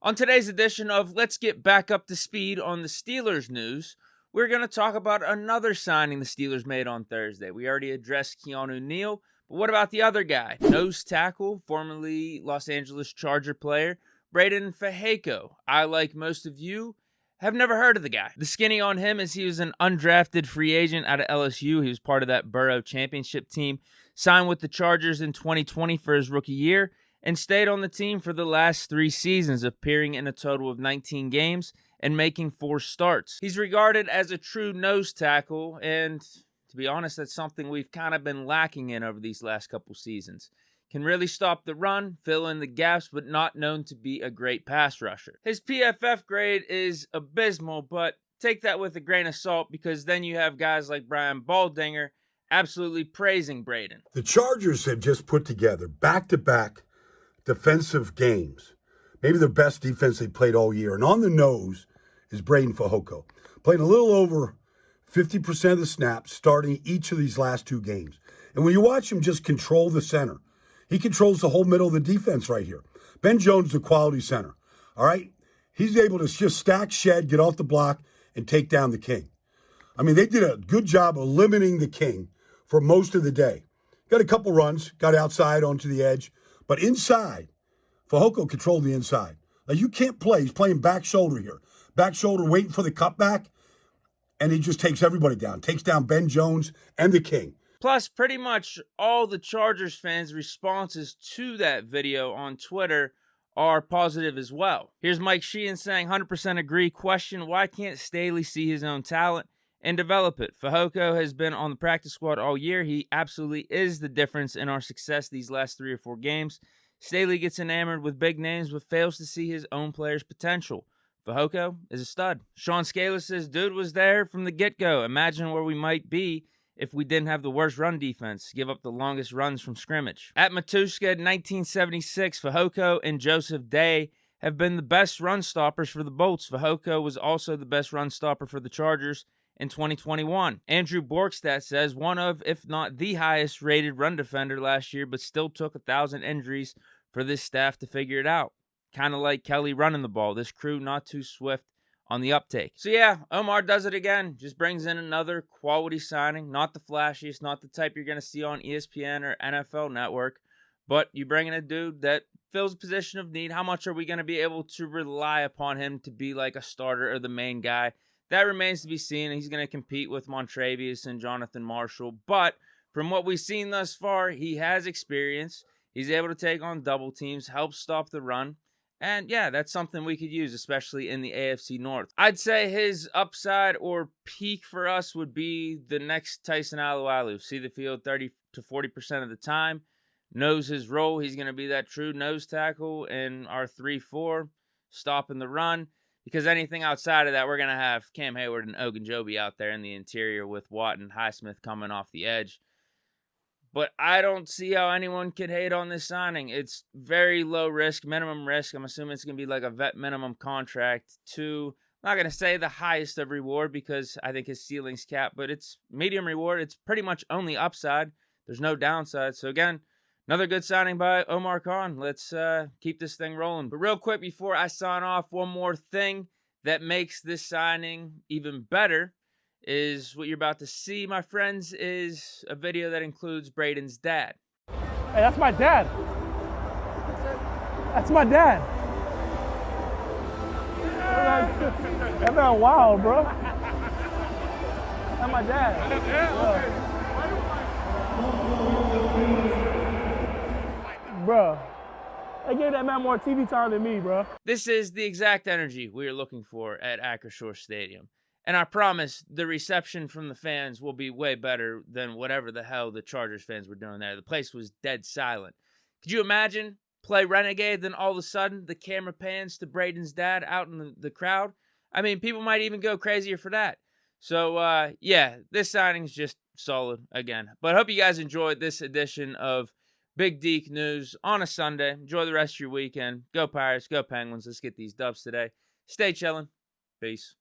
On today's edition of Let's Get Back Up to Speed on the Steelers news, we're going to talk about another signing the Steelers made on Thursday. We already addressed Keanu Neal, but what about the other guy? Nose tackle, formerly Los Angeles Charger player, Breiden Fehoko. I, like most of you, have never heard of the guy. The skinny on him is he was an undrafted free agent out of LSU. He was part of that Burrow championship team, signed with the Chargers in 2020 for his rookie year, and stayed on the team for the last 3 seasons, appearing in a total of 19 games and making 4 starts. He's regarded as a true nose tackle, and to be honest, that's something we've kind of been lacking in over these last couple seasons. Can really stop the run, fill in the gaps, but not known to be a great pass rusher. His PFF grade is abysmal, but take that with a grain of salt, because then you have guys like Brian Baldinger absolutely praising Breiden. The Chargers have just put together back-to-back defensive games, maybe the best defense they played all year. And on the nose is Breiden Fehoko, playing a little over 50% of the snaps, starting each of these last 2 games. And when you watch him just control the center, he controls the whole middle of the defense right here. Ben Jones, the quality center, all right? He's able to just stack, shed, get off the block, and take down the king. I mean, they did a good job of limiting the king for most of the day. Got a couple runs, got outside onto the edge, but inside, Fehoko controlled the inside. Now, you can't play. He's playing back shoulder here. Back shoulder, waiting for the cutback, and he just takes everybody down. Takes down Ben Jones and the king. Plus, pretty much all the Chargers fans' responses to that video on Twitter are positive as well. Here's Mike Sheehan saying, 100% agree. Question, why can't Staley see his own talent and develop it? Fehoko has been on the practice squad all year. He absolutely is the difference in our success these last 3 or 4 games. Staley gets enamored with big names but fails to see his own players' potential. Fehoko is a stud. Sean Scala says, dude was there from the get-go. Imagine where we might be if we didn't have the worst run defense, give up the longest runs from scrimmage. At Matuska 1976, Fehoko and Joseph Day have been the best run stoppers for the Bolts. Fehoko was also the best run stopper for the Chargers in 2021. Andrew Borkstadt says, one of, if not the highest rated run defender last year, but still took 1,000 injuries for this staff to figure it out. Kind of like Kelly running the ball. This crew not too swift on the uptake. So yeah, Omar does it again. Just brings in another quality signing. Not the flashiest, not the type you're going to see on ESPN or NFL Network, but you bring in a dude that fills a position of need. How much are we going to be able to rely upon him to be like a starter or the main guy? That remains to be seen. He's going to compete with Montrevious and Jonathan Marshall, but from what we've seen thus far, he has experience. He's able to take on double teams, help stop the run. And yeah, that's something we could use, especially in the AFC North. I'd say his upside or peak for us would be the next Tyson Alualu. See the field 30 to 40% of the time. Knows his role. He's going to be that true nose tackle in our 3-4, stopping the run. Because anything outside of that, we're going to have Cam Hayward and Ogunjobi out there in the interior with Watt and Highsmith coming off the edge. But I don't see how anyone could hate on this signing. It's very low risk, minimum risk. I'm assuming it's going to be like a vet minimum contract to, I'm not going to say the highest of reward because I think his ceiling's capped, but it's medium reward. It's pretty much only upside. There's no downside. So again, another good signing by Omar Khan. Let's keep this thing rolling. But real quick before I sign off, one more thing that makes this signing even better is what you're about to see, my friends, is a video that includes Braiden's dad. Hey, that's my dad. That's my dad. That man wild, bro. That's my dad. Bro, they gave that man more TV time than me, bro. This is the exact energy we are looking for at Acrisure Stadium. And I promise the reception from the fans will be way better than whatever the hell the Chargers fans were doing there. The place was dead silent. Could you imagine? Play Renegade, then all of a sudden the camera pans to Braiden's dad out in the crowd? I mean, people might even go crazier for that. So, yeah, this signing's just solid again. But I hope you guys enjoyed this edition of Big Deke News on a Sunday. Enjoy the rest of your weekend. Go Pirates, go Penguins. Let's get these dubs today. Stay chillin'. Peace.